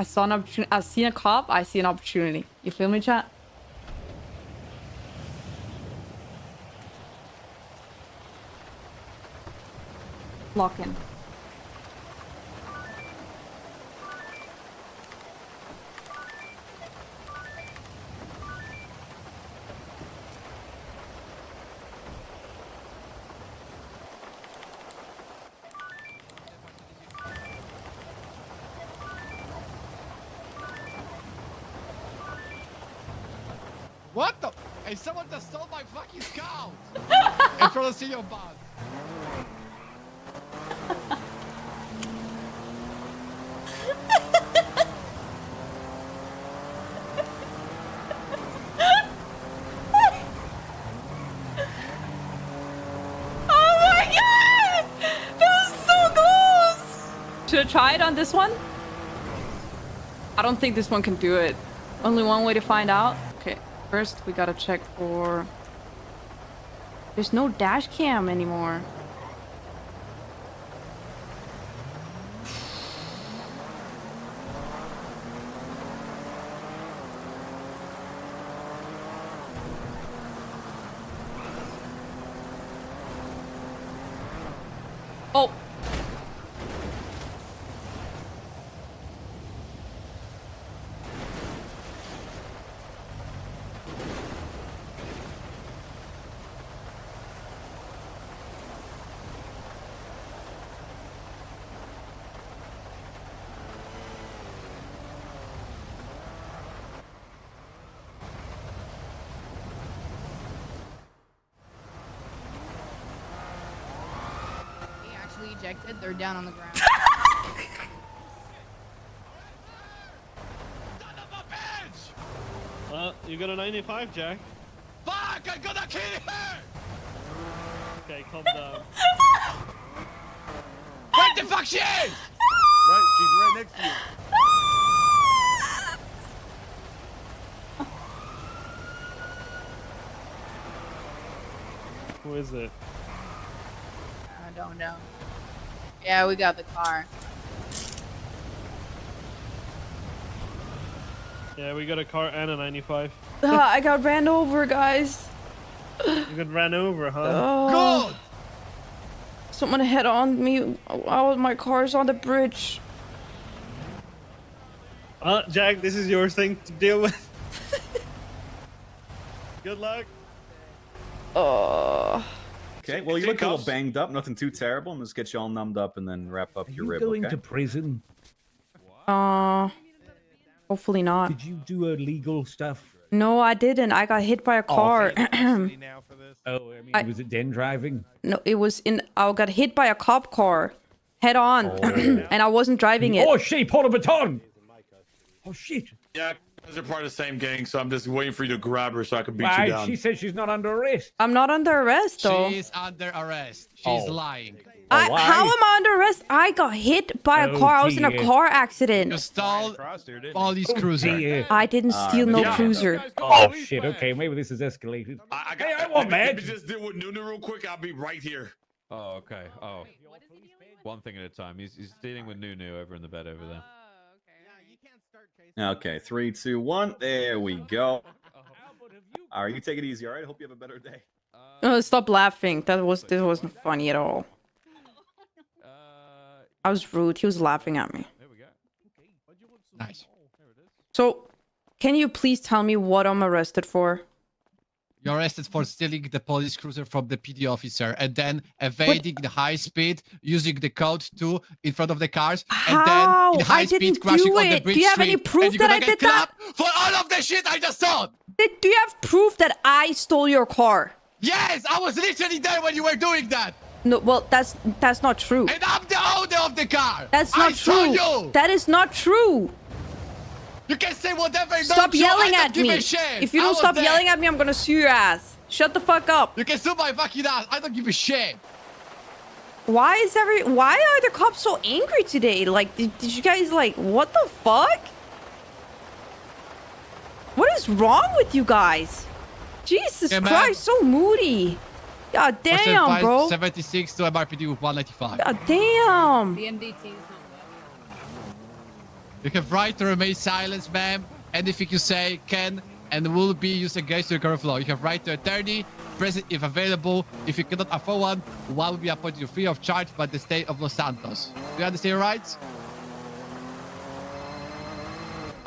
I saw an opportunity. I seen a cop. I see an opportunity. You feel me, chat? Lock in. What the? Hey, someone just stole my fucking scout! In front of your bus. Oh my god! That was so close! Should I try it on this one? I don't think this one can do it. Only one way to find out. Okay, first we gotta check for... There's no dash cam anymore. Oh! Ejected, they're down on the ground. Son of a bitch! You got a 95, Jack. Fuck! I'm gonna kill her! Okay, calm down. Where the fuck she is? Right, she's right next to you. Who is it? I don't know. Yeah, we got the car. Yeah, we got a car and a 95. I got ran over, guys. You got ran over, huh? Oh, Good! someone hit on me. Oh, my car's on the bridge. Jack, this is your thing to deal with. Good luck. Oh. Okay, well, you look a little banged up, nothing too terrible. I'm just get you all numbed up and then wrap up your rib, going okay? to prison? Hopefully not. Did you do illegal stuff? No, I didn't. I got hit by a car. Oh, I mean, was it den driving? No, it was in... I got hit by a cop car. Head on. And I wasn't driving it. Oh, shit, Paul Baton! Oh, shit. Yeah, they're part of the same gang, so I'm just waiting for you to grab her so I can beat you Right, down. she says she's not under arrest. I'm not under arrest, though. She's under arrest. She's Oh. lying. How why? am I under arrest? I got hit by a Oh, car. I was in a dear. car You accident. stole police cruiser. Dear. I didn't steal no yeah. cruiser. Oh, shit, okay, maybe this has escalated. I Hey, I want let me mad. just deal with Nunu real quick. I'll be right here. Oh, okay. Oh, one thing at a time. He's dealing with Nunu over in the bed over there. Okay, 3, 2, 1. There we go. All right, you take it easy, all right? I hope you have a better day. Stop laughing. This wasn't funny at all. I was rude. He was laughing at me. There we go. Nice. So, can you please tell me what I'm arrested for? You're arrested for stealing the police cruiser from the PD officer and then evading the high speed, using the code 2 in front of the cars, and How? then in high I speed didn't crashing do on the it. bridge Do you have any street, proof and you're that I gonna get did that? clapped for all of the shit I just saw. Do you have proof that I stole your car? Yes, I was literally there when you were doing that, No, well, that's not true. and I'm the owner of the car. That's I not saw true. you. That is not true. You can say whatever. Stop yelling at me. Give a shit. If you I don't was stop there. yelling at me, I'm gonna sue your ass. Shut the fuck up. You can sue my fucking ass. I don't give a shit. Why are the cops so angry today? Like, did you guys, like, what the fuck? What is wrong with you guys? Jesus Yeah, man. Christ, so moody. God damn, bro. 76 to MRPD with 195. God damn. The MDT is not You have right to remain silent, ma'am. Anything you say can and will be used against your current law. You have right to attorney, present if available. If you cannot afford one will be appointed you free of charge by the state of Los Santos. Do you understand your rights?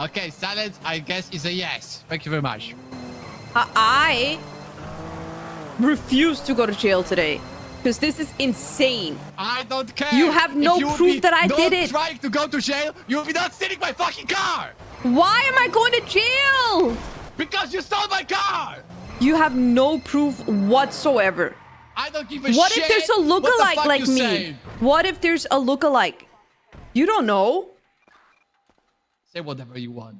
Okay, silence, I guess, is a yes. Thank you very much. I refuse to go to jail today because this is insane. I don't care. You have no If you would proof be that I not did it. trying to go to jail, you will be not stealing my fucking car. Why am I going to jail? Because you stole my car. You have no proof whatsoever. I don't give a What shit. if there's a what the lookalike fuck like you me? saying. What if there's a lookalike? You don't know. Say whatever you want.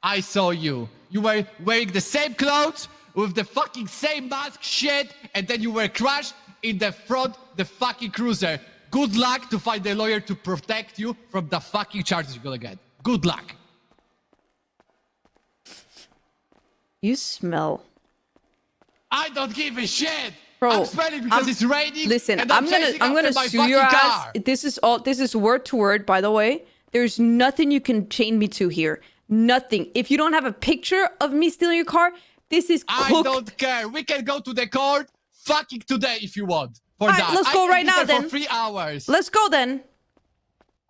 I saw you. You were wearing the same clothes with the fucking same mask shit, and then you were crashed in the front the fucking cruiser. Good luck to find a lawyer to protect you from the fucking charges you're gonna get. Good luck. You smell. I don't give a shit. Bro, I'm smelling because it's raining. Listen, and I'm chasing gonna after my sue your fucking ass. car. This is word to word, by the way. There's nothing you can chain me to here. Nothing. If you don't have a picture of me stealing your car, this is cooked. I don't care. We can go to the court fucking today if you want. For Alright, that. let's go I can right be now there then. For 3 hours. Let's go then.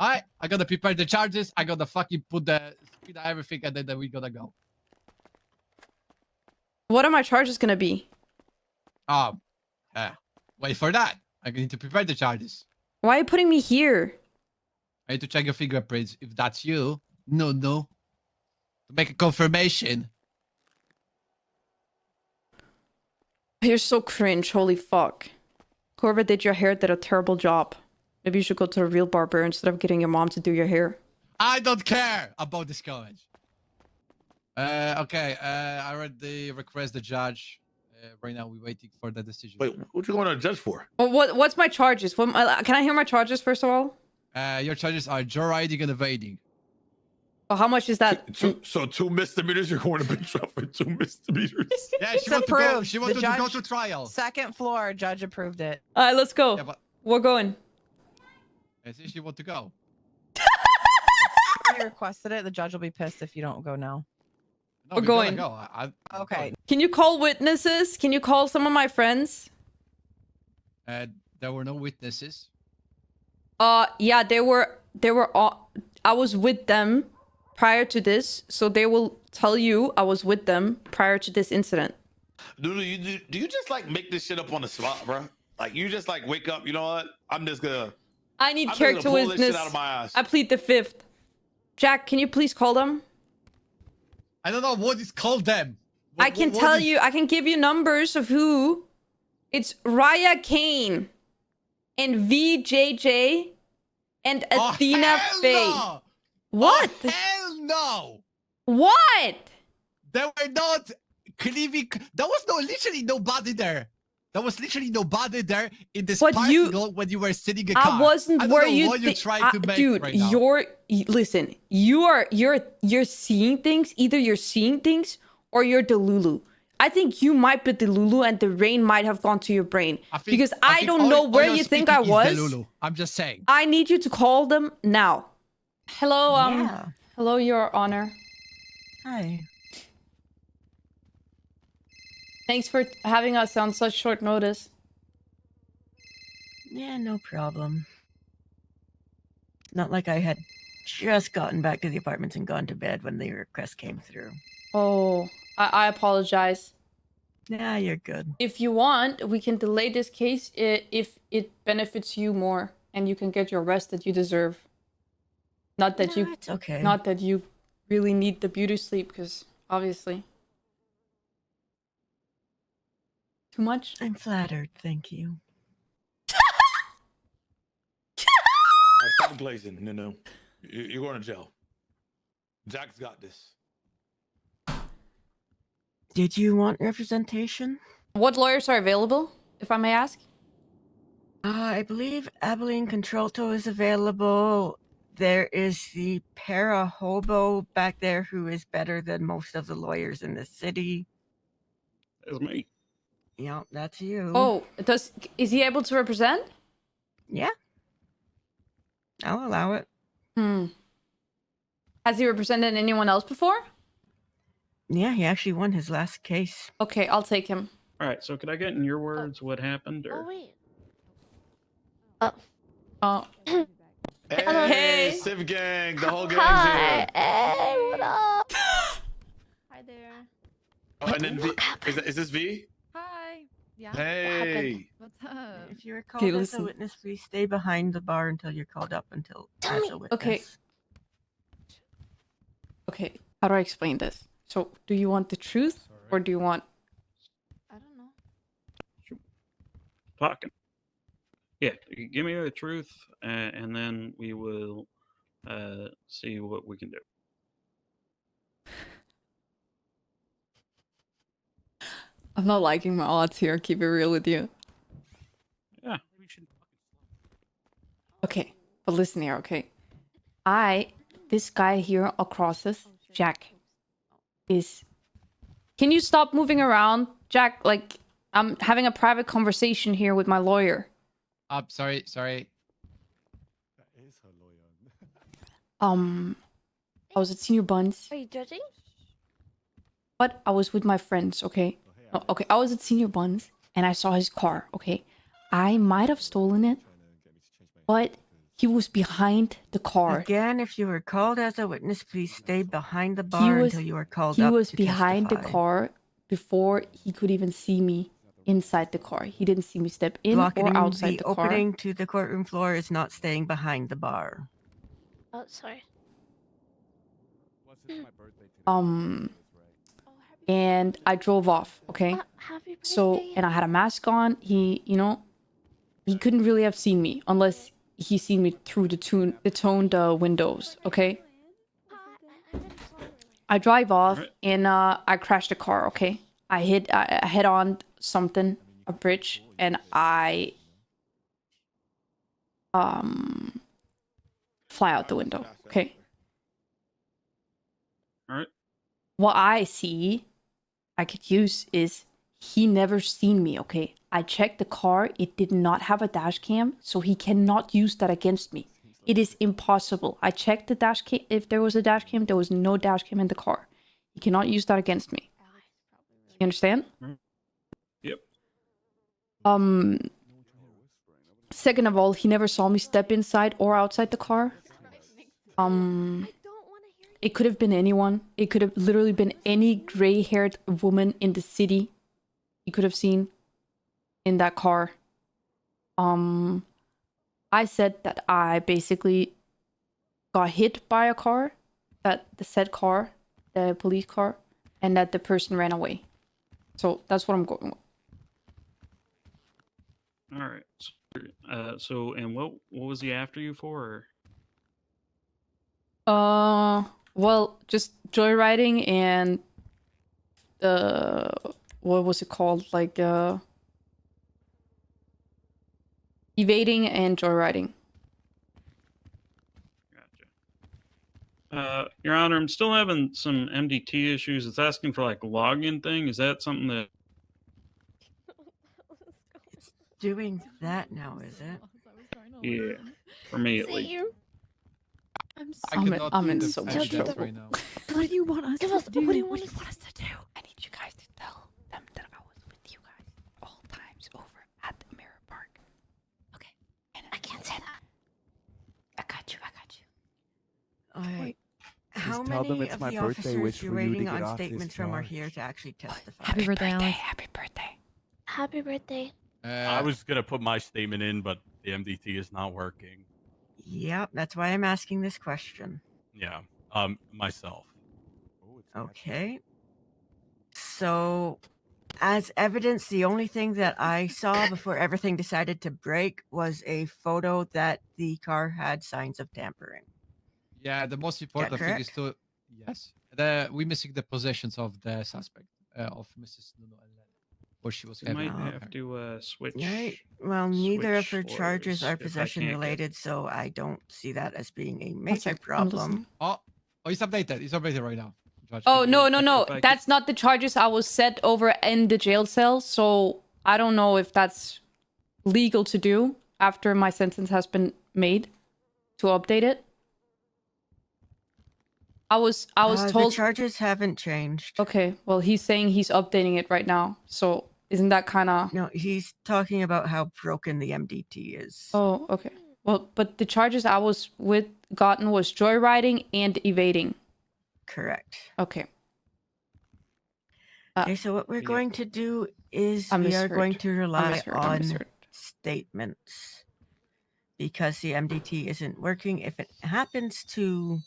Alright, I gotta prepare the charges. I gotta fucking put the speed on everything, and then we gotta go. What are my charges gonna be? Wait for that. I need to prepare the charges. Why are you putting me here? I need to check your fingerprints. If that's you, no. To make a confirmation. You're so cringe. Holy fuck. Whoever did your hair did a terrible job. Maybe you should go to a real barber instead of getting your mom to do your hair. I don't care about this college. Okay. I already request the judge. Right now, we're waiting for the decision. Wait, what you going to judge for? Well, what's my charges? Can I hear my charges first of all? Your charges are joyriding and evading. Well, how much is that? So 2 misdemeanors, you're going to be trial for 2 misdemeanors. Yeah, It's she wants to go. approved. She wants The to go judge- to trial. Second floor, judge approved it. All right, let's go. Yeah, but We're going. I see she wants to go. You requested it. The judge will be pissed if you don't go now. No, We're we going. gotta go. I'm Okay. going. Can you call witnesses? Can you call some of my friends? There were no witnesses. Yeah, they were all, I was with them prior to this, so they will tell you I was with them prior to this incident. Nunu, do you just like make this shit up on the spot, bro? Like you just like wake up, you know what? I'm just gonna I need I'm just character gonna pull this witness. shit out of my ass. I plead the fifth. Jack, can you please call them? I don't know what is called them. I can tell you, I can give you numbers of who. It's Raya Kane and VJJ and Athena hell Faye. no! What? Oh, hell no! What? There were not cleaving. There was literally nobody there. There was literally nobody there in this But parking you- lot when you were sitting in a car. I wasn't I don't where know you what you're trying to make dude, right now. listen, you're seeing things, either you're seeing things or you're Delulu. I think you might be Delulu and the rain might have gone to your brain. Because I don't know where you think I was. Delulu. I'm just saying. I need you to call them now. Hello, Yeah. hello, Your Honor. Hi. Thanks for having us on such short notice. Yeah, no problem. Not like I had just gotten back to the apartments and gone to bed when the request came through. Oh, I apologize. Nah, you're good. If you want, we can delay this case if it benefits you more and you can get your rest that you deserve. Not that you It's okay. not that you really need the beauty sleep, because obviously. Too much? I'm flattered, thank you. Right, stop glazing, Nunu. You're going to jail. Jack's got this. Did you want representation? What lawyers are available, if I may ask? I believe Abilene Contralto is available. There is the para-hobo back there who is better than most of the lawyers in the city. It's me. Yeah, that's you. Oh, is he able to represent? Yeah. I'll allow it. Has he represented anyone else before? Yeah, he actually won his last case. Okay, I'll take him. All right, so could I get in your words what happened? Or... wait. Oh. Hey, Hey. Civ Gang, the whole gang's Hi. here. Hey, what up? Hi there. Oh, and then V, is this V? Hi. Yeah. Hey. What's up? If you are called Okay, as a listen. witness, please stay behind the bar until you're called up until Tell as me. a witness. Okay. Okay, how do I explain this? So, do you want the truth or do you want... I don't know. Talking. Yeah, give me the truth, and then we will see what we can do. I'm not liking my odds here, keep it real with you. Yeah. Okay, but listen here, okay? This guy here across us, Jack, is... Can you stop moving around? Jack, like, I'm having a private conversation here with my lawyer. Sorry. I was at Senior Buns, Are you judging? but I was with my friends, okay? Oh, okay, I was at Senior Buns, and I saw his car, okay? I might have stolen it, but he was behind the car. Again, if you were called as a witness, please stay behind the bar until you are called He up was to behind the testify. car before he could even see me inside the car. He didn't see me step in Blocking or outside the the car. opening to the courtroom floor is not staying behind the bar. Oh, sorry. And I drove off, okay? Happy birthday. So, and I had a mask on. He, you know, he couldn't really have seen me unless he seen me through the toned windows, okay? I drive off and I crashed the car, okay? I head on something, a bridge, and I fly out the window, okay? All right. What I see I could use is he never seen me, okay? I checked the car, it did not have a dash cam, so he cannot use that against me. It is impossible. I checked the dash cam, if there was a dash cam, there was no dash cam in the car. He cannot use that against me. You understand? Yep. Second of all, he never saw me step inside or outside the car. It could have been anyone. It could have literally been any gray-haired woman in the city he could have seen in that car. I said that I basically got hit by a car, that the said car, the police car, and that the person ran away. So that's what I'm going with. All right. So, and what was he after you for? Or... Well, just joyriding and what was it called? Like evading and joyriding. Gotcha. Your Honor, I'm still having some MDT issues. It's asking for like login thing. Is that something that... It's doing that now, is it? Yeah, for me at least. I'm in so much trouble right now. What do you want us to do? What do you want us to do? I need you guys to tell them that I was with you guys all times over at the Mirror Park. Okay. And I can't say that. I got you. Alright. How tell them many it's of my the birthday wish officers you're for you to waiting get on off this statements from are charge. here to actually testify? Happy birthday, Alex. Happy birthday. Happy birthday. I was gonna put my statement in, but the MDT is not working. Yep, that's why I'm asking this question. Yeah, myself. Okay. So, as evidence, the only thing that I saw before everything decided to break was a photo that the car had signs of tampering. Yeah, the most important thing is to... Yes. We're missing the possessions of the suspect, of Mrs. Nunu, where she was You might having... have to switch. Right. Well, neither of her switch charges lawyers are if I possession can't get- related, so I don't see that as being a One major sec, I'm problem. listening. Oh, it's updated. It's updated right now. Judge. Oh, no. if I That's not the charges I was set over in the jail cell, so I don't know if that's legal to do after my sentence has been made to update it. I was The told. charges haven't changed. Okay, well, he's saying he's updating it right now. So isn't that kind of? No, he's talking about how broken the MDT is. Oh, okay. Well, but the charges I was gotten was joyriding and evading. Correct. Okay. Okay, so what we're going to do is I we are going misheard. to I rely misheard. I on misheard. statements because the MDT isn't working. If it happens to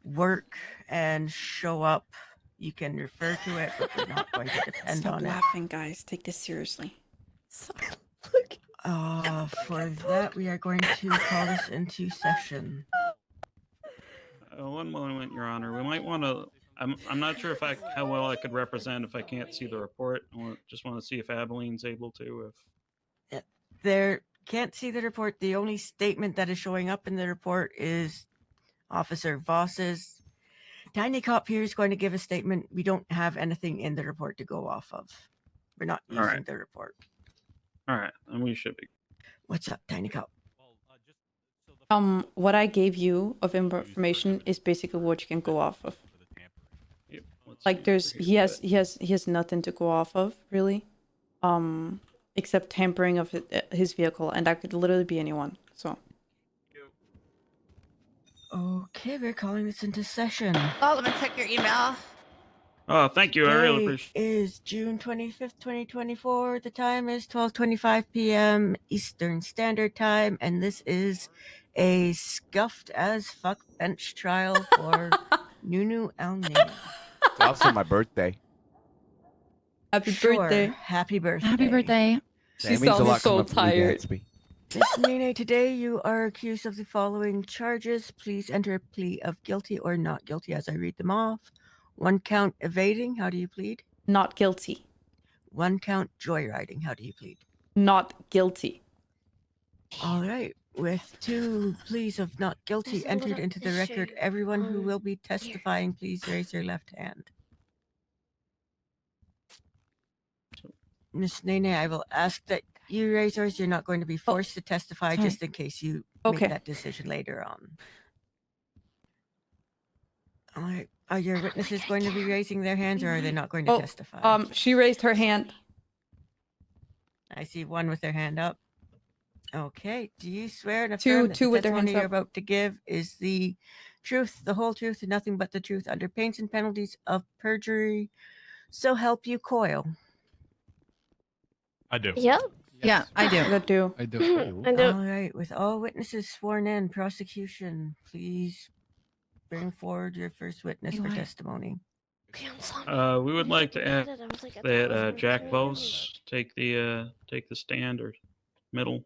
work and show up, you can refer to it, but we're not going to depend Stop on laughing, guys. Take this seriously. it. For that, we are going to call this into session. One moment, Your Honor. We might want to. I'm not sure how well I could represent if I can't see the report. Just want to see if Abeline's able to. There can't see the report. The only statement that is showing up in the report is Officer Voss's. Tiny Cop here is going to give a statement. We don't have anything in the report to go off of. We're not using the report. All right, then we should be. What's up, Tiny Cop? What I gave you of information is basically what you can go off of. Yep, Like he has nothing to go off of really, except tampering of his vehicle, and that could literally be anyone. So. Okay, we're calling this into session. Solomon, check your email. Oh, thank you. I really appreciate it. Is June 25th, 2024. The time is 12:25 p.m. Eastern Standard Time, and this is a scuffed as fuck bench trial for Nunu Alnina. It's also my birthday. Happy birthday. Happy birthday. Happy birthday. She sounds so tired. Miss Nene, today you are accused of the following charges. Please enter a plea of guilty or not guilty as I read them off. 1 count evading. How do you plead? Not guilty. 1 count joyriding. How do you plead? Not guilty. All right. With 2 pleas of not guilty entered into the record, everyone who will be testifying, please raise your left hand. Miss Nene, I will ask that you raise yours. You're not going to be forced to testify just in case you make that decision later on. All right. Are your witnesses going to be raising their hands or are they not going to testify? She raised her hand. I see 1 with their hand up. Okay. Do you swear and Two affirm that the with their testimony hands you're up. about to give is the truth, the whole truth, and nothing but the truth under pains and penalties of perjury? So help you, Coyle. I do. Yep. Yeah, I do. I do. I do. I do. All right. With all witnesses sworn in, prosecution, please bring forward your first witness for testimony. We would like to ask that Jack Voss take the stand or middle.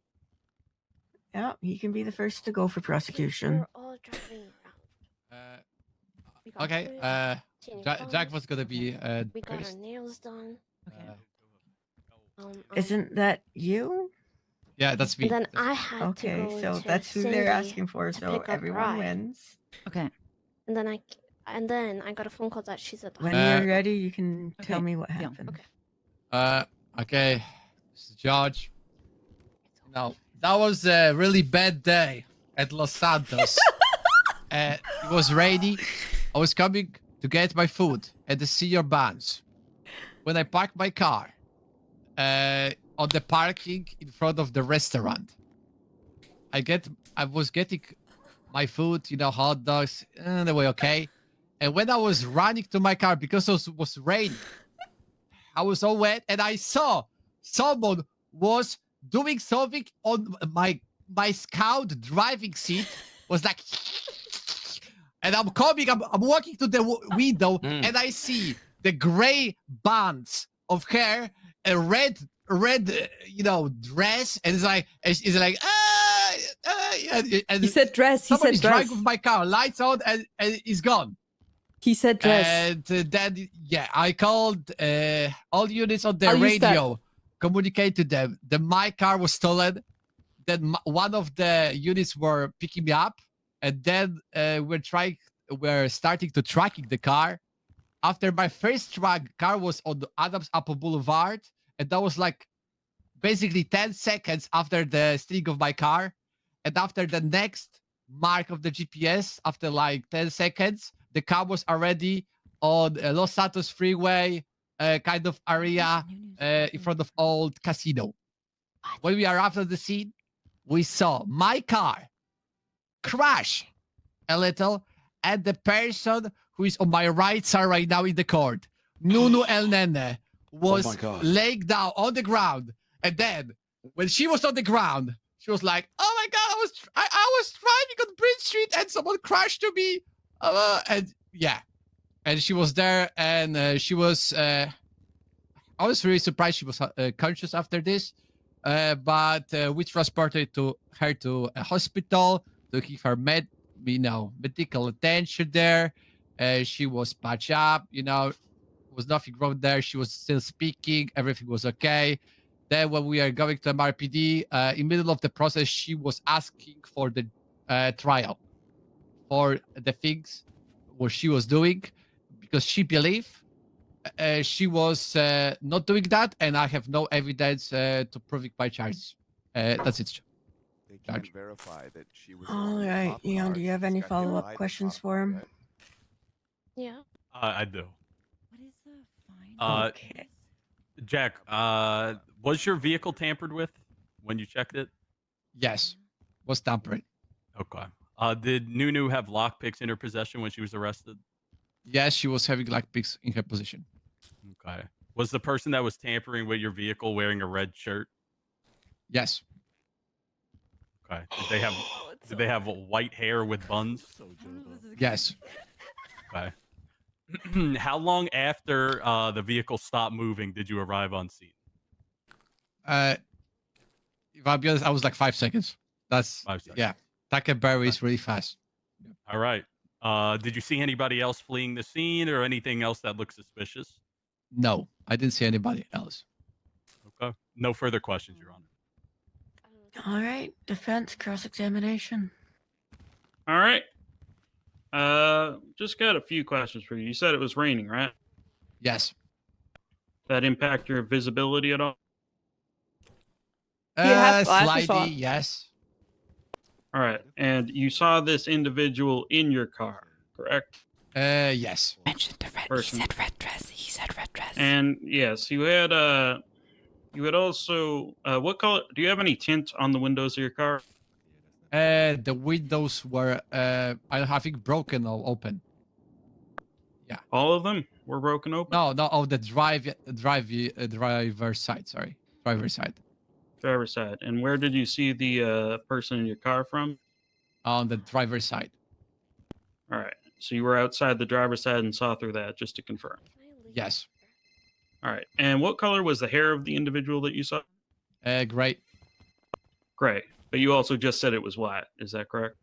Yeah, he can be the first to go for prosecution. Okay. Jack was gonna be We got our first. nails done. Isn't that you? Yeah, that's me. And then I had Okay, to go so to that's who they're Cindy asking for. to So pick up everyone Rye. wins. Okay. And then I got a phone call that she's at the When hospital. you're ready, you can tell me what happened. Okay. Okay, Mr. George. Now, that was a really bad day at Los Santos. It was rainy. I was coming to get my food at the Senior Buns. When I parked my car on the parking in front of the restaurant, I was getting my food, hot dogs, they were okay. And when I was running to my car because it was raining, I was all wet, and I saw someone was doing something on my Scout driving seat. Was like, and I'm walking to the window, and I see the gray bands of hair, a red, dress, and it's like, and He said dress. He said somebody's dress. driving with my car, lights on, and he's gone. He said dress. And then, I called all units on the I'll use that. radio, communicate to them. My car was stolen. Then one of the units were picking me up, and then we're starting to tracking the car. After my first car was on the Adams Apple Boulevard, and that was like basically 10 seconds after the stealing of my car. And after the next mark of the GPS, after like 10 seconds, the car was already on Los Santos Freeway kind of area in front of old casino. When we arrived at the scene, we saw my car crash a little, and the person who is on my right side right now in the court, Nunu El Nene, was my God. laying down on the ground. And then, when she was on the ground, she was like, "Oh my God, I was driving on Bridge Street and someone crashed to me." And yeah, and she was there, and she was. I was really surprised she was conscious after this, but we transported her to a hospital to give her medical attention there. She was patched up, was nothing wrong there. She was still speaking. Everything was okay. Then when we are going to MRPD, in middle of the process, she was asking for the trial for the things what she was doing because she believed she was not doing that, and I have no evidence to prove my charges. That's it. They can't verify that she was. All right, Leon, do you have any follow-up questions for him? Yeah. I do. What is the fine? Okay. Jack, was your vehicle tampered with when you checked it? Yes, was tampered. Okay. Did Nunu have lockpicks in her possession when she was arrested? Yes, she was having lockpicks in her position. Okay. Was the person that was tampering with your vehicle wearing a red shirt? Yes. Okay. Did they have white hair with buns? Yes. Okay. How long after the vehicle stopped moving did you arrive on scene? If I'll be honest, I was like 5 seconds. That's 5 seconds. yeah. Takeberry is really fast. All right. Did you see anybody else fleeing the scene or anything else that looked suspicious? No, I didn't see anybody else. Okay. No further questions, Your Honor. All right, defense cross-examination. All right. Just got a few questions for you. You said it was raining, right? Yes. That impact your visibility at all? He has glasses Slightly, on. yes. All right. And you saw this individual in your car, correct? Yes. Mentioned the red. Person. He said red dress. He said red dress. And yes, you had also what color? Do you have any tint on the windows of your car? The windows were I think broken or open. Yeah. All of them were broken open. No, of the driver's side. Sorry, driver's side. Driver's side. And where did you see the person in your car from? On the driver's side. All right. So you were outside the driver's side and saw through that, just to confirm. Yes. All right. And what color was the hair of the individual that you saw? Gray. Gray. But you also just said it was white. Is that correct?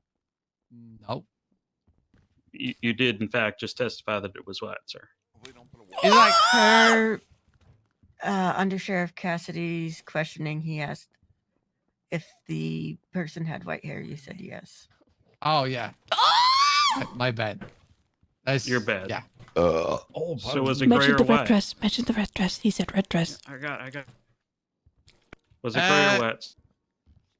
No. You did, in fact, just testify that it was white, sir. It's like Per Under Sheriff Cassidy's questioning, he asked if the person had white hair. You said yes. Oh yeah. My bad. That's Your bad. Yeah. So was it gray Mentioned or the red white? dress. Mentioned the red dress. He said red dress. I got. Was it gray or white?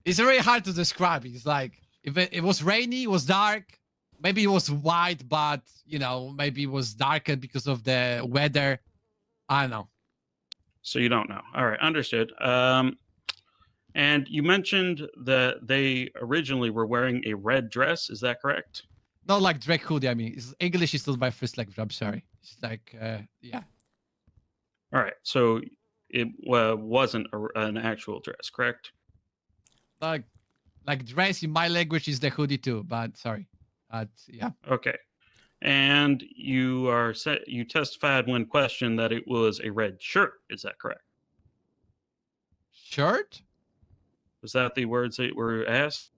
It's very hard to describe. It's like if it was rainy, it was dark. Maybe it was white, but maybe it was darker because of the weather. I don't know. So you don't know. All right, understood. And you mentioned that they originally were wearing a red dress. Is that correct? Not like Drake hoodie. I mean, English is not my first language. I'm sorry. It's like, yeah. All right. So it wasn't an actual dress, correct? Like dress in my language is the hoodie too. But sorry. Yeah. Okay. And you testified when questioned that it was a red shirt. Is that correct? Shirt? Was that the words that were asked?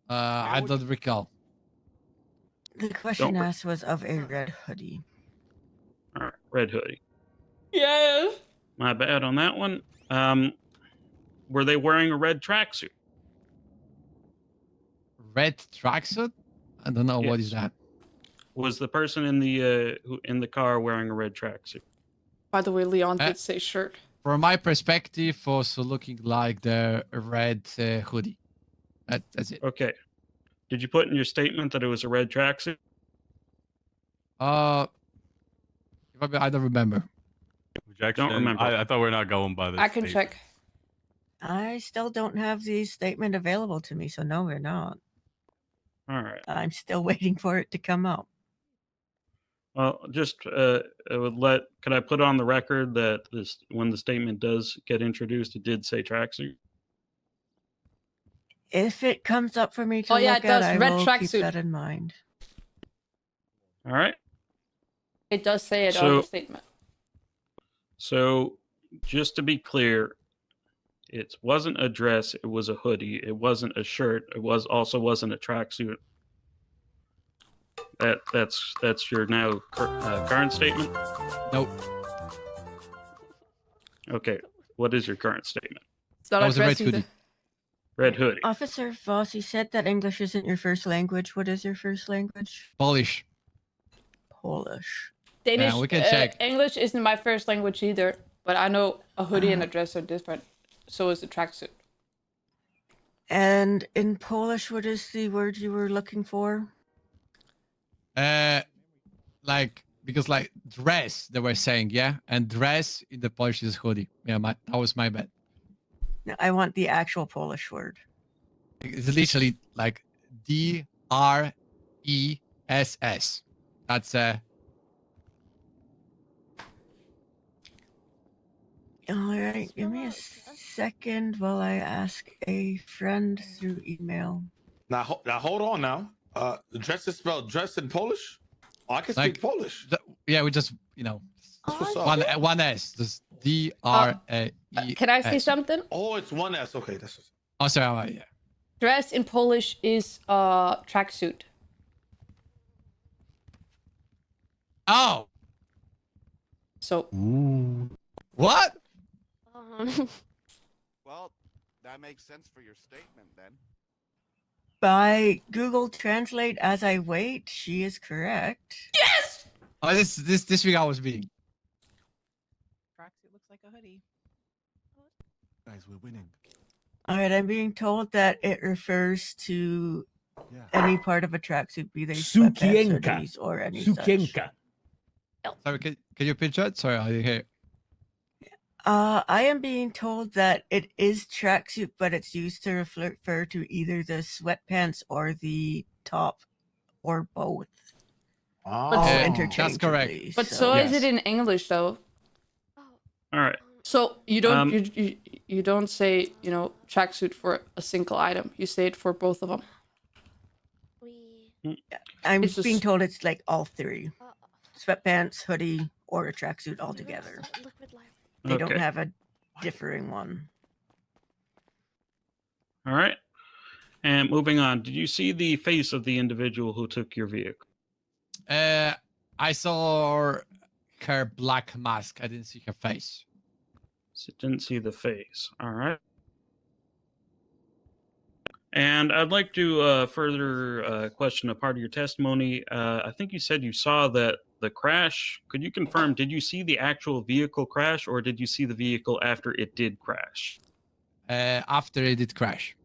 I don't recall. The question asked was of a red hoodie. All right, red hoodie. Yes. My bad on that one. Were they wearing a red tracksuit? Red tracksuit? I don't know what is that. Was the person in the car wearing a red tracksuit? By the way, Leon did say shirt. From my perspective, also looking like the red hoodie. That's it. Okay. Did you put in your statement that it was a red tracksuit? I don't remember. Objection. Don't remember. I thought we are not going by this. I can check. I still don't have the statement available to me, so no, we're not. All right. I'm still waiting for it to come out. Well, just I would let. Could I put on the record that this, when the statement does get introduced, it did say tracksuit? If it comes up for me to Oh, yeah, look it at, does. I Red will keep tracksuit. that in mind. All right. It does say it on So- the statement. So, just to be clear, it wasn't a dress. It was a hoodie. It wasn't a shirt. It wasn't a tracksuit. That's your now current statement. Nope. Okay. What is your current statement? It's not That a was a red dress either. hoodie. Red hoodie. Officer Voss, you said that English isn't your first language. What is your first language? Polish. Polish. Danish. we can check. English isn't my first language either, but I know a hoodie and a dress are different. So is a tracksuit. And in Polish, what is the word you were looking for? Because dress they were saying, yeah, and dress in the Polish is hoodie. Yeah, that was my bad. No, I want the actual Polish word. It's literally like DRESS. That's All right, give me a second while I ask a friend through email. Now hold on now. The dress is spelled dress in Polish? Oh, I can speak Polish. yeah, we just That's what's up. one S, just DRESS. Can I say something? Oh, it's one S. Okay, that's what's Oh, sorry, yeah. Dress in Polish is tracksuit. Oh. So. What? Well, that makes sense for your statement then. By Google Translate as I wait, she is correct. Yes! Oh, this week I was being. Tracksuit looks like a hoodie. Guys, we're winning. All right, I'm being told that it refers to any part of a tracksuit, be they sweatpants, Sukienka. hoodies, or any such. Sukienka. Sorry, can you pinch it? Sorry, I didn't hear. I am being told that it is tracksuit, but it's used to refer to either the sweatpants or the top, or both. All interchangeably. That's correct. But so is it in English though? All right. So you don't you don't say tracksuit for a single item. You say it for both of them. I'm It's being just- told it's like all three: sweatpants, hoodie, or a tracksuit altogether. They don't Okay. have a differing one. All right. And moving on, did you see the face of the individual who took your vehicle? I saw her black mask. I didn't see her face. So didn't see the face. All right. And I'd like to further question a part of your testimony. I think you said you saw that the crash. Could you confirm, did you see the actual vehicle crash or did you see the vehicle after it did crash? After it did crash.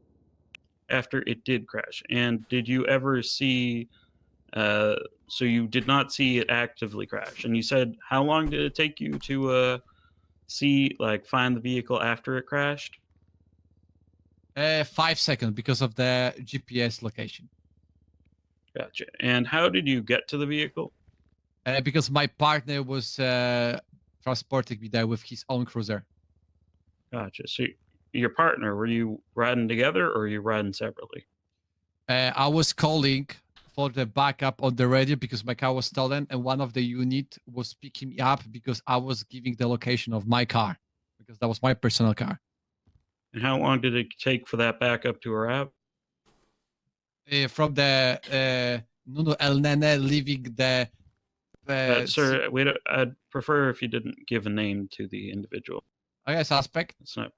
After it did crash. And did you ever see, so you did not see it actively crash. And you said, how long did it take you to find the vehicle after it crashed? 5 seconds because of the GPS location. Gotcha. And how did you get to the vehicle? Because my partner was transporting me there with his own cruiser. Gotcha. So your partner, were you riding together or were you riding separately? I was calling for the backup on the radio because my car was stolen, and one of the unit was picking me up because I was giving the location of my car because that was my personal car. And how long did it take for that backup to arrive? From the Nunu El Nene leaving the. Sir, I'd prefer if you didn't give a name to the individual. Okay, suspect. It's not.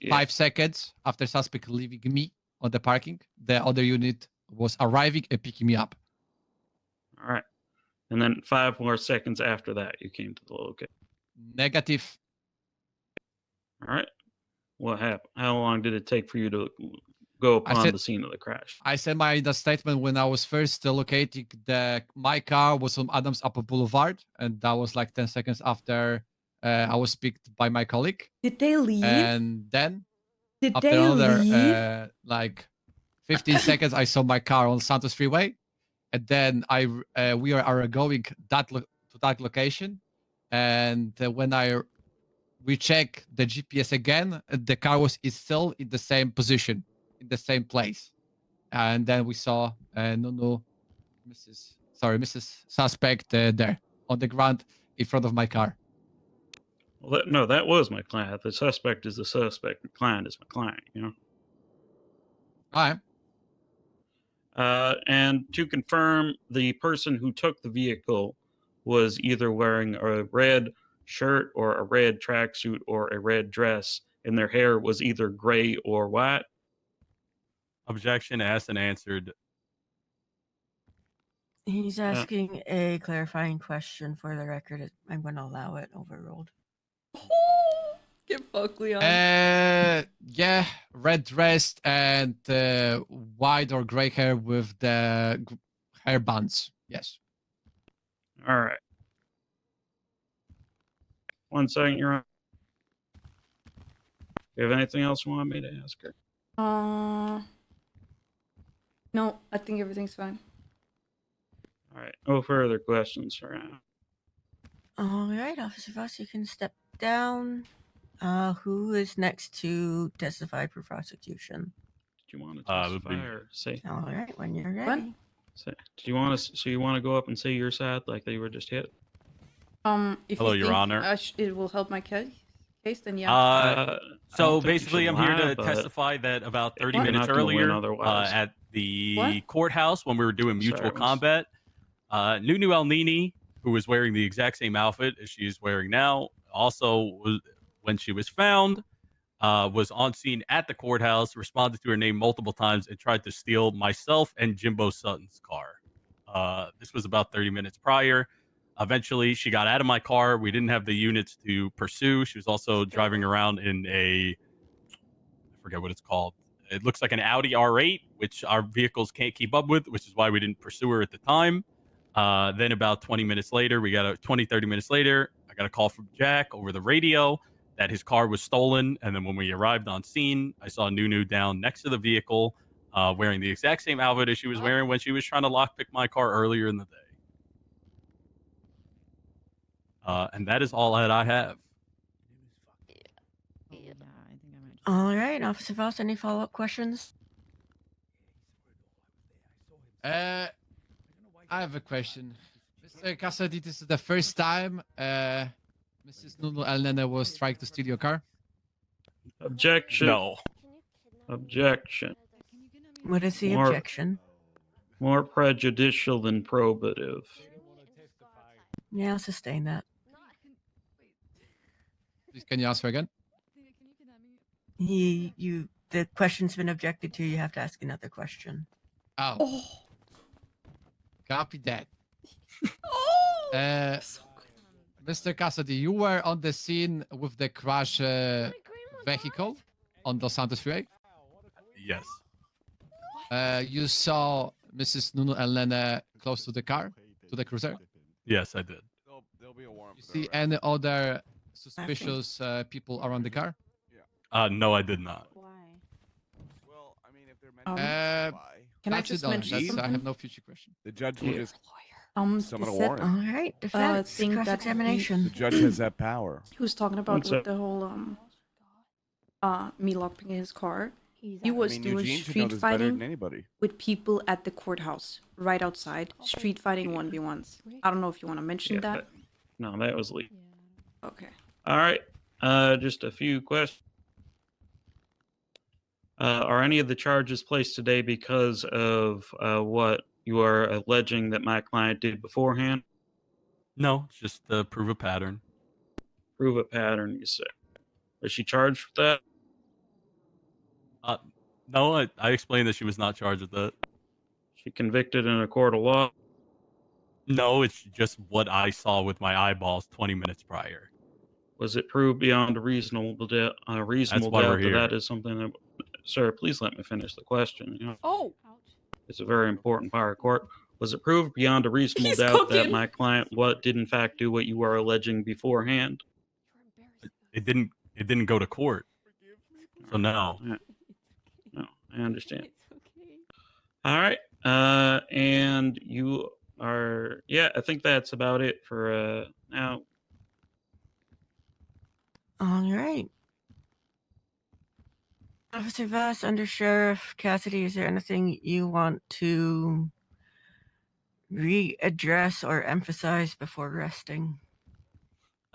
5 seconds after suspect leaving me on the parking, the other unit was arriving and picking me up. All right. And then 5 more seconds after that, you came to the location. Negative. All right. What happened? How long did it take for you to go upon the scene of the crash? I said my the statement when I was first locating my car was on Adams Upper Boulevard, and that was like 10 seconds after I was picked by my colleague. Did they leave? And then Did after they another leave? like 15 seconds, I saw my car on Santos Freeway, and then we are going to that location, and when we check the GPS again, the car is still in the same position, in the same place, and then we saw Nunu, Mrs. Suspect there on the ground in front of my car. Well, no, that was my client. The suspect is the suspect. My client is my client. You know. All right. And to confirm, the person who took the vehicle was either wearing a red shirt or a red tracksuit or a red dress, and their hair was either gray or white. Objection asked and answered. He's asking a clarifying question for the record. I'm going to allow it. Overruled. Get fucked, Leon. Yeah, red dress and white or gray hair with the hair bands. Yes. All right. 1 second, Your Honor. You have anything else you want me to ask her? No, I think everything's fine. All right. No further questions for now. All right, Officer Voss, you can step down. Who is next to testify for prosecution? Do you want to testify or say? All right, when you're ready. Do you want to? So you want to go up and say your side like they were just hit? If Hello, you Your think Honor. it will help my case, then yeah. So basically, I'm here to testify that about 30 minutes earlier at the courthouse when we were doing mutual combat, Nunu El Nini, who was wearing the exact same outfit as she is wearing now, also was, when she was found, was on scene at the courthouse, responded to her name multiple times, and tried to steal myself and Jimbo Sutton's car. This was about 30 minutes prior. Eventually, she got out of my car. We didn't have the units to pursue. She was also driving around in I forget what it's called. It looks like an Audi R8, which our vehicles can't keep up with, which is why we didn't pursue her at the time. Then about 20 minutes later, 30 minutes later, I got a call from Jack over the radio that his car was stolen. And then when we arrived on scene, I saw Nunu down next to the vehicle, wearing the exact same outfit as she was wearing when she was trying to lockpick my car earlier in the day. And that is all that I have. All right, Officer Voss, any follow-up questions? I have a question. Mr. Cassidy, this is the first time Mrs. Nunu Elnene was trying to steal your car? Objection. No. Objection. What is the objection? More prejudicial than probative. Yeah, I'll sustain that. Please, can you answer again? The question's been objected to. You have to ask another question. Oh. Copy that. Mr. Cassidy, you were on the scene with the crash vehicle on Dos Santos Freeway? Yes. You saw Mrs. Nunu Elnene close to the car, to the cruiser? Yes, I did. You see any other suspicious people around the car? No, I did not. Well, I mean, if they're meant Can I just mention something? I have no future question. the judge will just summon a is warrant. All right, defense, thing that cross-examination. The judge has that power. He was talking about with the whole me lockpicking his car. He was doing Eugene should know street this better than fighting anybody. with people at the courthouse, right outside. Street fighting 1v1s. I don't know if you want to mention that. No, that was legal. Okay. All right. Just a few questions. Are any of the charges placed today because of what you are alleging that my client did beforehand? No, it's just to prove a pattern. Prove a pattern, you say. Was she charged with that? No, I explained that she was not charged with that. She convicted in a court of law? No, it's just what I saw with my eyeballs 20 minutes prior. Was it proved beyond a reasonable doubt That's why we're here. that is something that Sir, please let me finish the question. You know, Oh. it's a very important part of court. Was it proved beyond a reasonable He's doubt that cooking. my client did in fact do what you are alleging beforehand? It didn't go to court. So no. Yeah. No, I understand. All right. And you are, yeah, I think that's about it for now. All right. Officer Voss, Under Sheriff Cassidy, is there anything you want to readdress or emphasize before resting?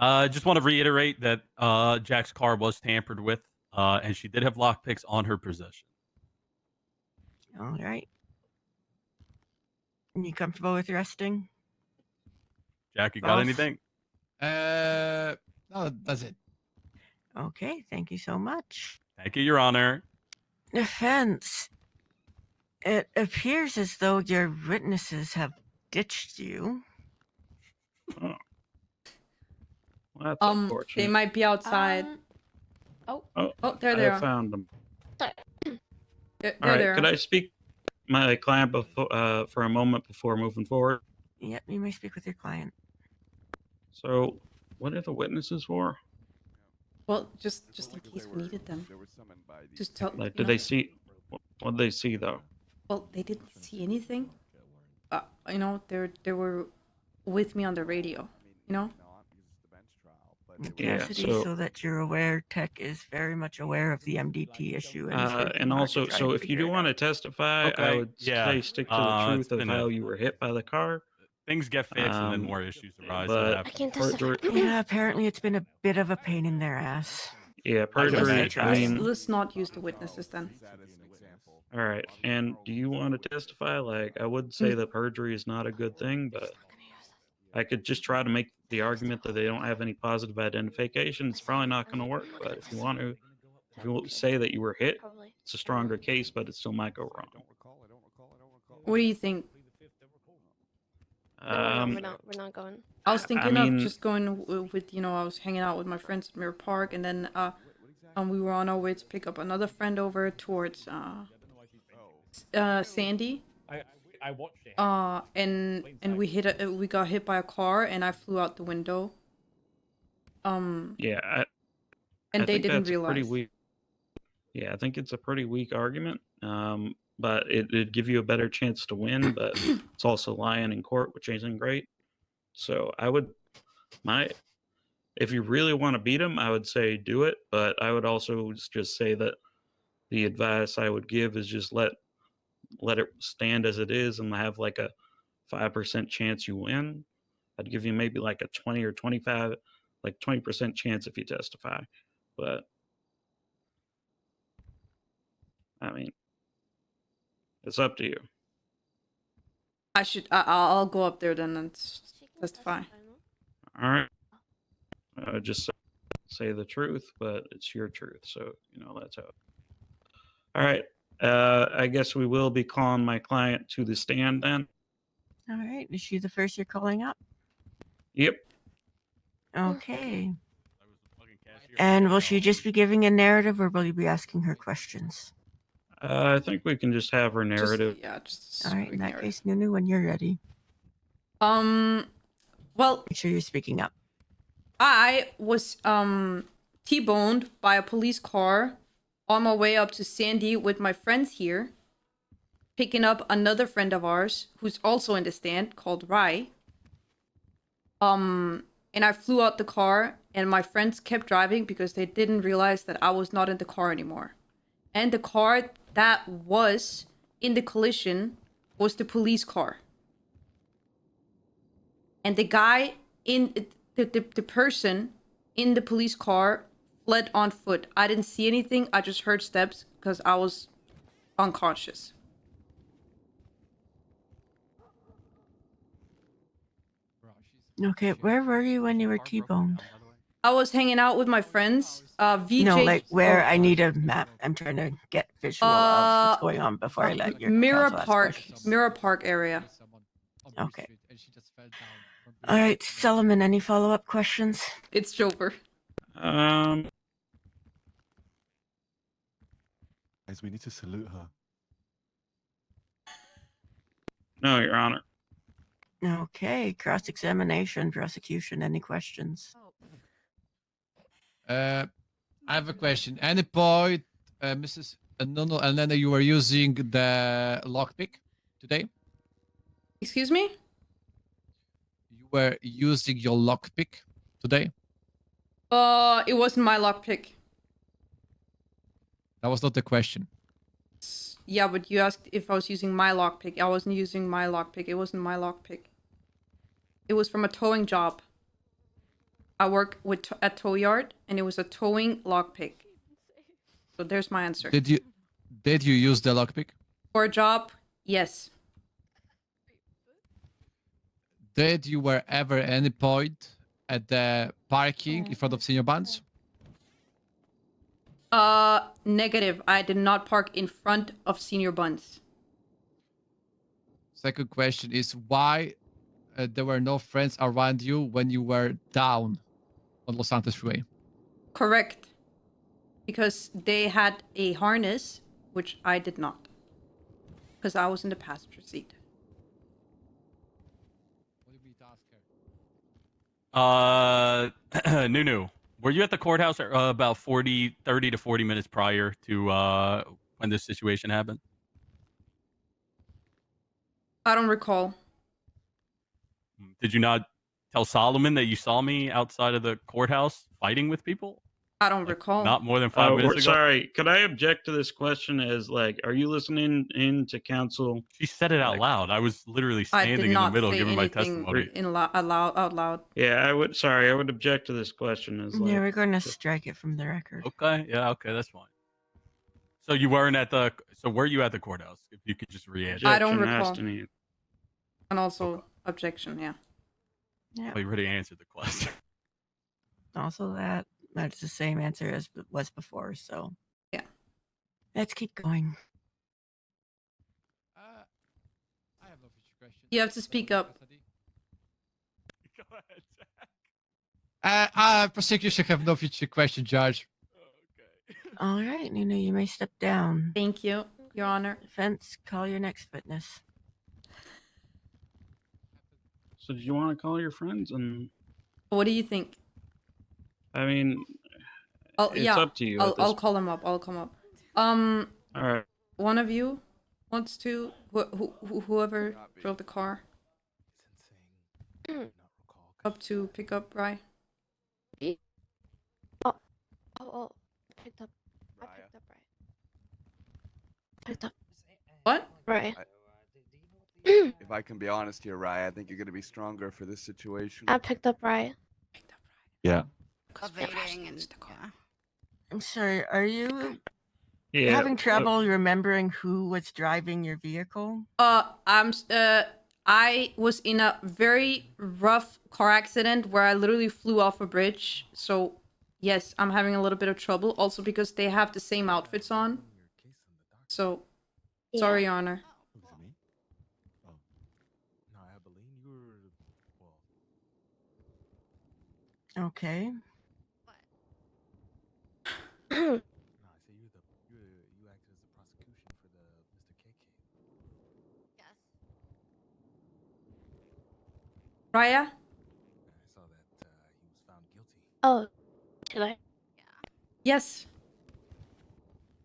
Just want to reiterate that Jack's car was tampered with, and she did have lockpicks on her possession. All right. You comfortable with resting? Jack, you got Voss? anything? No, that's it. Okay, thank you so much. Thank you, Your Honor. Defense. It appears as though your witnesses have ditched you. Oh. Well, that's They unfortunate. might be outside. Oh, there they I are. found them. There All right, they are. could I speak my client before, for a moment before moving forward? Yep, you may speak with your client. So, what are the witnesses for? Well, just in case we needed them. Just tell. Like, did they see? What did they see though? Well, they didn't see anything. You know, they were with me on the radio. You know. Yeah, Cassidy, so that you're aware, Tech is very much aware of the MDT issue. And also, so if you do want to testify, I Okay, would yeah. say stick to the truth It's of been how you were hit by the car. Things get fixed and then more issues arise. But Yeah, apparently it's been a bit of a pain in their ass. yeah, perjury. I mean, Let's not use the witnesses then. all right. And do you want to testify? Like, I would say that perjury is not a good thing, but I could just try to make the argument that they don't have any positive identification. It's probably not going to work. But if you want to, if you say that you were hit, it's a stronger case, but it still might go wrong. What do you think? We're not going. I was thinking I mean, of just going with, you know, I was hanging out with my friends at Mirror Park, and then we were on our way to pick up another friend over towards Sandy. I watched it. And we got hit by a car, and I flew out the window. Yeah, and I they think didn't that's realize. pretty weak. Yeah, I think it's a pretty weak argument. But it'd give you a better chance to win, but it's also lying in court, which isn't great. So I would, if you really want to beat him, I would say do it. But I would also just say that the advice I would give is just let it stand as it is and have like a 5% chance you win. I'd give you maybe like a 20 or 25, like 20% chance if you testify. But I mean, it's up to you. I'll go up there then and testify. All right. Just say the truth, but it's your truth. So, you know, that's how. All right. I guess we will be calling my client to the stand then. All right. Is she the first you're calling up? Yep. Okay. And will she just be giving a narrative, or will you be asking her questions? I think we can just have her narrative. Just all right. In that case, Nunu, when you're ready. Well, make sure you're speaking up. I was T-boned by a police car on my way up to Sandy with my friends here, picking up another friend of ours who's also in the stand called Rai. And I flew out the car, and my friends kept driving because they didn't realize that I was not in the car anymore. And the car that was in the collision was the police car. And the guy in the person in the police car fled on foot. I didn't see anything. I just heard steps because I was unconscious. Okay, where were you when you were T-boned? I was hanging out with my friends. VJ. No, like where? I need a map. I'm trying to get visual of what's going on before I let your Mirror counsel ask Park. questions. Mirror Park area. Okay. All right, Solomon, any follow-up questions? It's Jover. Guys, we need to salute her. No, Your Honor. Okay, cross-examination, prosecution, any questions? I have a question. Any point, Mrs. Nunu and Lena, you were using the lockpick today? Excuse me? You were using your lockpick today? It wasn't my lockpick. That was not the question. Yeah, but you asked if I was using my lockpick. I wasn't using my lockpick. It wasn't my lockpick. It was from a towing job. I work with at tow yard, and it was a towing lockpick. So there's my answer. Did you use the lockpick? For a job, yes. Did you were ever any point at the parking in front of senior buns? Negative. I did not park in front of Senior Buns. Second question is why there were no friends around you when you were down on Los Santos Freeway? Correct. Because they had a harness, which I did not. Because I was in the passenger seat. Nunu, were you at the courthouse about 30 to 40 minutes prior to when this situation happened? I don't recall. Did you not tell Solomon that you saw me outside of the courthouse fighting with people? I don't recall. Not more than 5 minutes ago? Sorry, could I object to this question as, like, are you listening in to counsel? She said it out loud. I was literally standing in the middle giving my testimony. Out loud. Yeah, I would object to this question as, like... Yeah, we're going to strike it from the record. Okay, yeah, okay, that's fine. So you weren't at the... So were you at the courthouse? If you could just re-answer. I don't recall. And also, objection, yeah. Yeah. Oh, you already answered the question. Also that's the same answer as it was before, so. Yeah. Let's keep going. I have no future questions. You have to speak up. Go ahead, Jack. Prosecution have no future question, Judge. All right, Nunu, you may step down. Thank you, Your Honor. Defense, call your next witness. So do you want to call your friends? And What do you think? I mean, it's yeah, up to you. I'll call him up. I'll come up. All right. One of you wants to whoever drove the car up to pick up Rye. Oh, picked up. I picked up Rye. Picked up. What? Rye. If I can be honest here, Rye, I think you're going to be stronger for this situation. I picked up Rye. Yeah. Evading and yeah. I'm sorry, are you Yeah. having trouble remembering who was driving your vehicle? I was in a very rough car accident where I literally flew off a bridge. So, yes, I'm having a little bit of trouble. Also because they have the same outfits on. So, sorry, Your Honor. Okay. Raya? Oh, should I? Yes.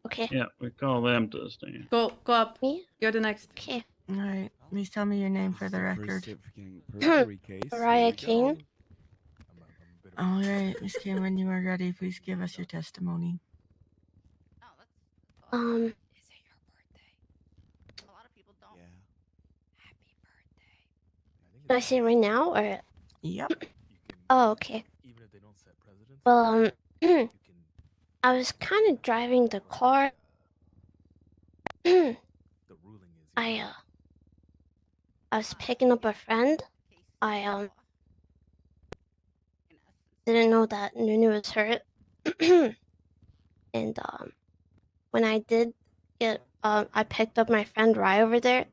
Okay. Yeah, we call them to stand. Go up. Me? You're the next. Okay. All right. Please tell me your name for the record. Mariah King. All right, Miss Kim, when you are ready, please give us your testimony. Is it your birthday? A lot of people don't. Happy birthday. Should I say it right now or? Yep. Oh, okay. Well, I was kind of driving the car. I was picking up a friend. I didn't know that Nunu was hurt. And when I did get I picked up my friend Rye over there.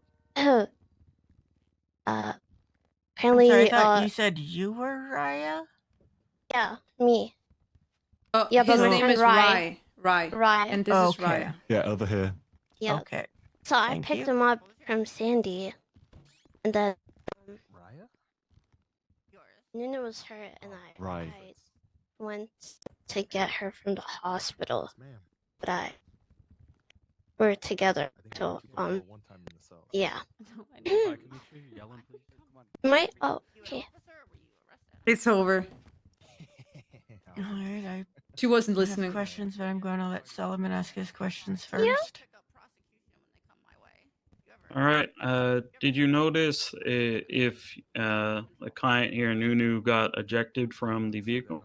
Apparently Sorry, I thought you said you were Raya? yeah, me. Oh, Yeah, his but my name friend is Rye. Rye. Rye. And this is Raya. Yeah, over here. Yeah. Okay. So I Thank picked you. him up from Sandy, and then Nunu was hurt, and Right. I went to get her from the hospital. But we were together. So yeah. Oh, okay. It's over. All right. She wasn't I have listening. questions, but I'm going to let Solomon ask his questions first. All right. Did you notice if the client here, Nunu, got ejected from the vehicle?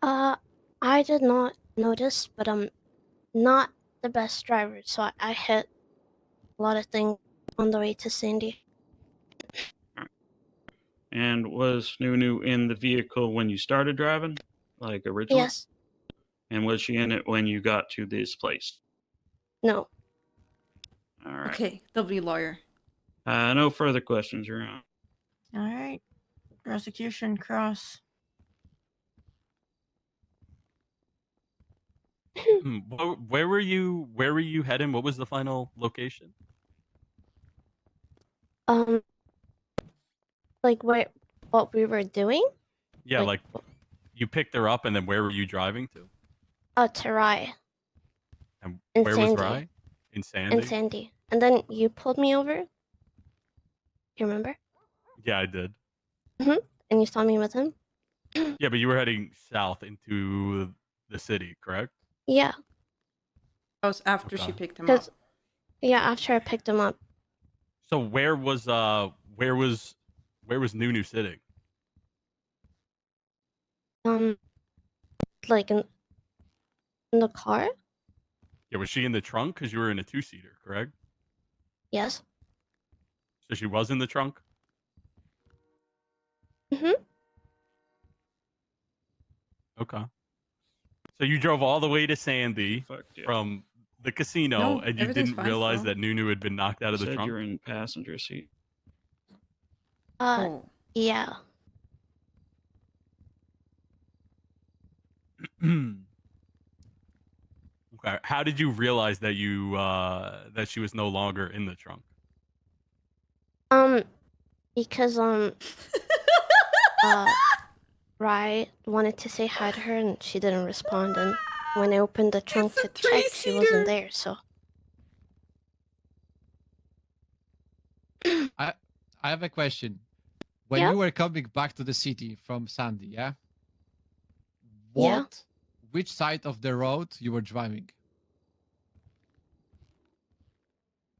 I did not notice, but I'm not the best driver, so I hit a lot of things on the way to Sandy. And was Nunu in the vehicle when you started driving, like originally? Yes. And was she in it when you got to this place? No. All right. Okay, W lawyer. No further questions, Your Honor. All right. Prosecution, cross. Where were you? Where were you heading? What was the final location? Like what we were doing? Yeah, like you picked her up, and then where were you driving to? To Rye. And In where was Sandy. Rye? In Sandy. In Sandy. And then you pulled me over. You remember? Yeah, I did. And you saw me with him? Yeah, but you were heading south into the city, correct? Yeah. That was after Okay. she picked him up. Yeah, after I picked him up. So where was Nunu sitting? Like in the car? Yeah, was she in the trunk? Because you were in a 2-seater, correct? Yes. So she was in the trunk? Okay. So you drove all the way to Sandy from the casino, No, and you everything's didn't fine realize still. that Nunu had been knocked out of the Said trunk? you're in passenger seat. Yeah. Okay. How did you realize that that she was no longer in the trunk? Because Rye wanted to say hi to her and she didn't respond, and when I opened the trunk to check, she wasn't there, so I have a question. When Yeah? you were coming back to the city from Sandy, yeah? Yeah. Which side of the road you were driving?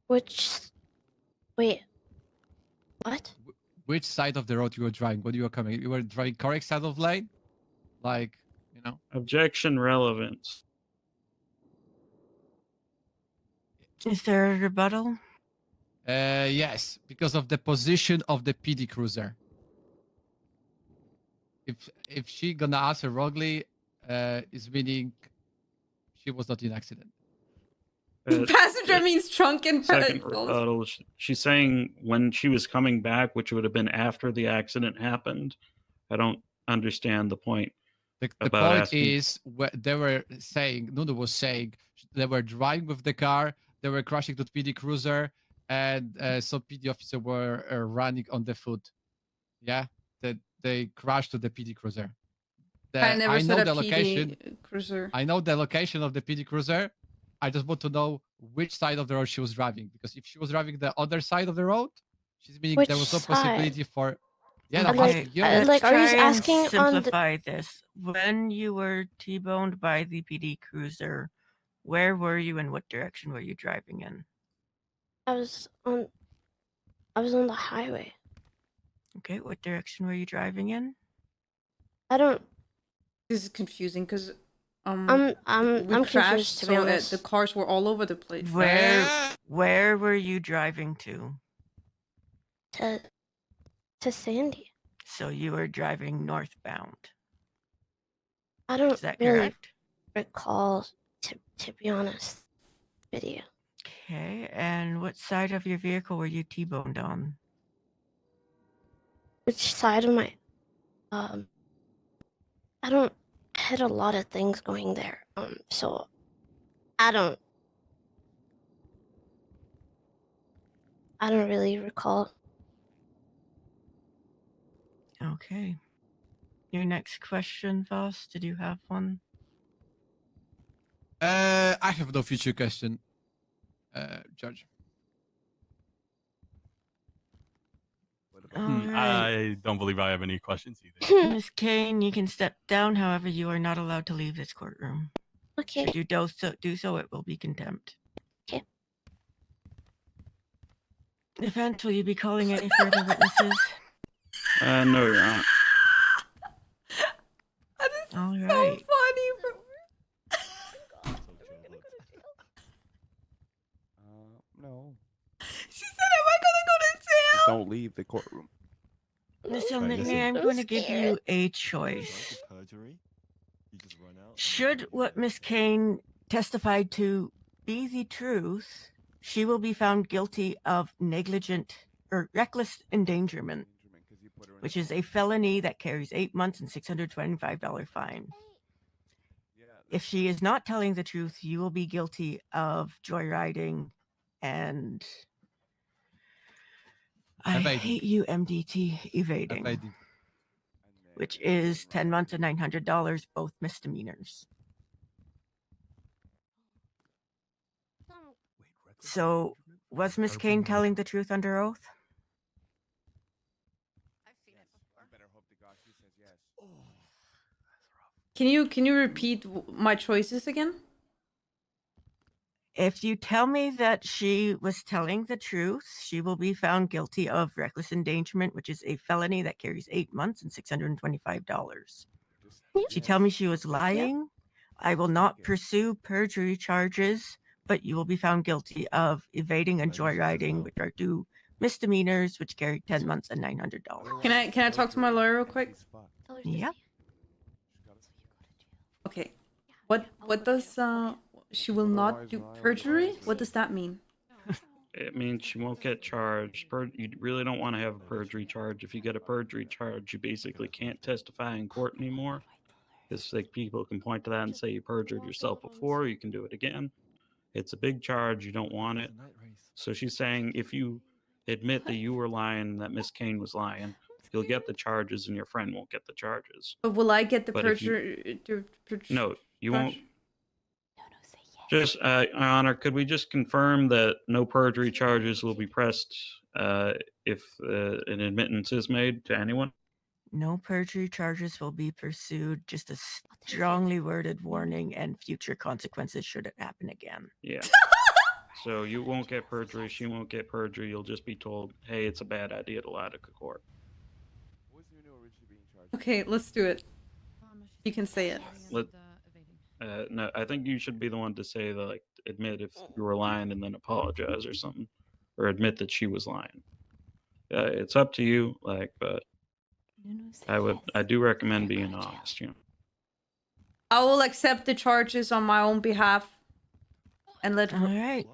Wait. What? Which side of the road you were driving when you were coming? You were driving correct side of lane? Like, you know? Objection relevance. Is there a rebuttal? Yes, because of the position of the PD cruiser. If she gonna answer wrongly, is meaning she was not in accident. Passenger means trunk and Second pedals. rebuttal. She's saying when she was coming back, which would have been after the accident happened. I don't understand the point. The about point asking. is, they were saying, Nunu was saying, they were driving with the car, they were crashing to the PD cruiser, and some PD officer were running on the foot. Yeah, that they crashed to the PD cruiser. I never said know a the PD location. cruiser. I know the location of the PD cruiser. I just want to know which side of the road she was driving, because if she was driving the other side of the road, she's meaning there was no Which possibility side? for. Yeah, I'm Okay, asking you. let's like, are you try and asking on the- simplify this. When you were T-boned by the PD cruiser, where were you and what direction were you driving in? I was on the highway. Okay, what direction were you driving in? I don't. This is confusing because I'm we crashed, confused, to be so honest. the cars were all over the place. Where were you driving to? To Sandy. So you were driving northbound. I don't Is that really correct? recall, to be honest with you. Okay, and what side of your vehicle were you T-boned on? Which side of my I don't had a lot of things going there. So I don't really recall. Okay. Your next question, Voss. Did you have one? I have no future question, Judge. All right. I don't believe I have any questions either. Miss Kane, you can step down. However, you are not allowed to leave this courtroom. Okay. Should you do so, it will be contempt. Okay. Defense, will you be calling any further witnesses? No, Your Honor. All So right. funny. No. She said, "Am I gonna go to jail?" Just don't leave the courtroom. Miss Right, Elneny, listen. I'm I'm going to give scared. you a choice. Should what Miss Kane testified to be the truth, she will be found guilty of negligent or reckless endangerment, which is a felony that carries 8 months and $625 fine. If she is not telling the truth, you will be guilty of joyriding and I Evading. hate you, MDT, evading, which is 10 months and $900, both misdemeanors. So, was Miss Kane telling the truth under oath? Can you repeat my choices again? If you tell me that she was telling the truth, she will be found guilty of reckless endangerment, which is a felony that carries 8 months and $625. If you tell me she was lying, I will not pursue perjury charges, but you will be found guilty of evading and joyriding, which are two misdemeanors, which carry 10 months and $900. Can I talk to my lawyer real quick? Yep. Okay. What does she will not do perjury? What does that mean? It means she won't get charged. You really don't want to have a perjury charge. If you get a perjury charge, you basically can't testify in court anymore. Because like people can point to that and say you perjured yourself before, you can do it again. It's a big charge. You don't want it. So she's saying if you admit that you were lying, that Miss Kane was lying, you'll get the charges and your friend won't get the charges. But will I get the But if you- perjury? No, you charge? won't. Just, Your Honor, could we just confirm that no perjury charges will be pressed if an admittance is made to anyone? No perjury charges will be pursued, just a strongly worded warning and future consequences should it happen again. Yeah. So you won't get perjury, she won't get perjury. You'll just be told, hey, it's a bad idea to lie to court. Okay, let's do it. You can say it. No, I think you should be the one to say, like, admit if you were lying and then apologize or something. Or admit that she was lying. It's up to you, like, but I do recommend being honest, you know. I will accept the charges on my own behalf and let All right.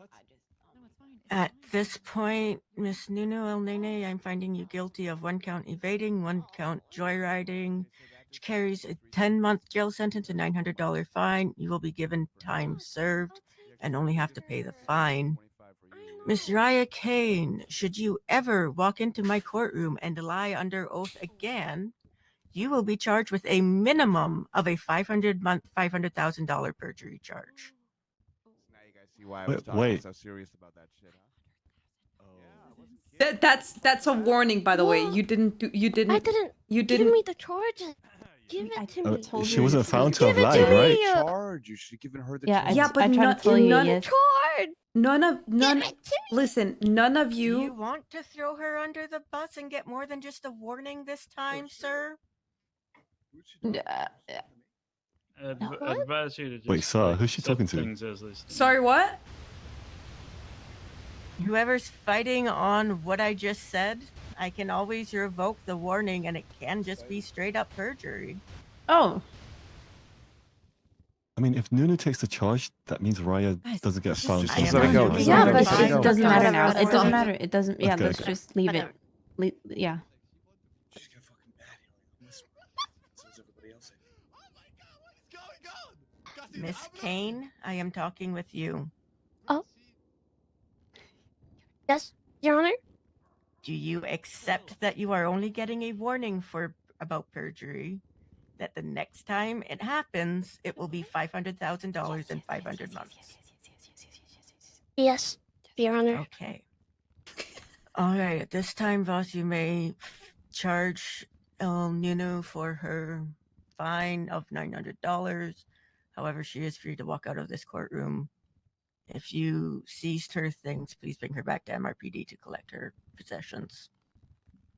At this point, Miss Nunu El Nene, I'm finding you guilty of 1 count evading, 1 count joyriding, which carries a 10-month jail sentence and $900 fine. You will be given time served and only have to pay the fine. Miss Raya Kane, should you ever walk into my courtroom and lie under oath again, you will be charged with a minimum of a $500,000 perjury charge. See why I was talking so serious about that shit, huh? That's a warning, by the way. You didn't. You didn't. Give me the charges. Give it to me. She wasn't found to have Give it lied, to right? me. Charge. You should have given her the charge. Yeah, but none of Do you. you want to throw her under the bus and get more than just a warning this time, sir? Advise you to just Wait, sir, who's she talking to? things as they stand. Sorry, what? Whoever's fighting on what I just said, I can always revoke the warning and it can just be straight up perjury. Oh. I mean, if Nunu takes the charge, that means Raya doesn't get found. I am not doing Yeah, that. but Fine. it doesn't matter now. Whatever. It doesn't matter. It doesn't. Yeah, Okay, let's okay. just leave it. Yeah. Miss Kane, I am talking with you. Oh. Yes, Your Honor? Do you accept that you are only getting a warning for about perjury? That the next time it happens, it will be $500,000 and 500 months. Yes, Your Honor. Okay. All right. At this time, Voss, you may charge Nunu for her fine of $900. However, she is free to walk out of this courtroom. If you seized her things, please bring her back to MRPD to collect her possessions.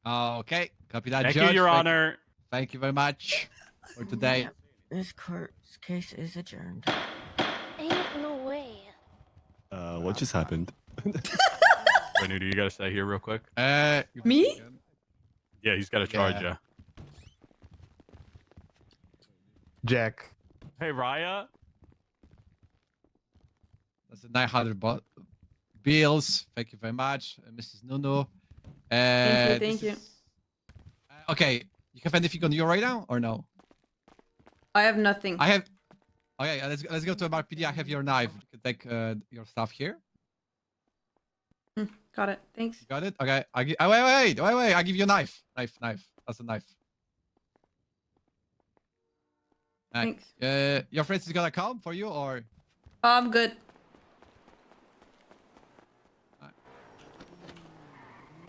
Okay, copy that, Thank Judge. you, Your Honor. Thank you very much for today. Yep. This court case is adjourned. Ain't no way. What just happened? Wait, Nunu, you gotta stay here real quick. Me? Yeah, he's gotta charge you. Jack. Hey, Raya. That's a 900 bills. Thank you very much, Mrs. Nunu. Thank you. Okay, you have anything on you right now or no? I have nothing. I have. Okay, let's go to MRPD. I have your knife. You can take your stuff here. Got it. Thanks. You got it? Okay. Wait. I give you a knife. Knife. That's a knife. Thanks. Your friends is gonna come for you or? I'm good.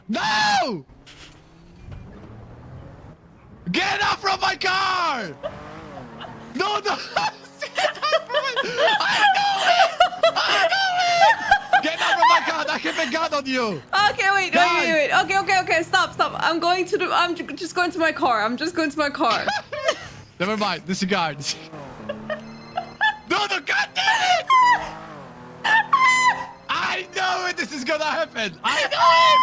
No! Get out from my car! No! I know it! Get out from my car! I have a gun on you! Okay, wait. Okay. Stop. I'm just going to my car. Never mind. Disregard. No, god damn it! I know it! This is gonna happen! I know it!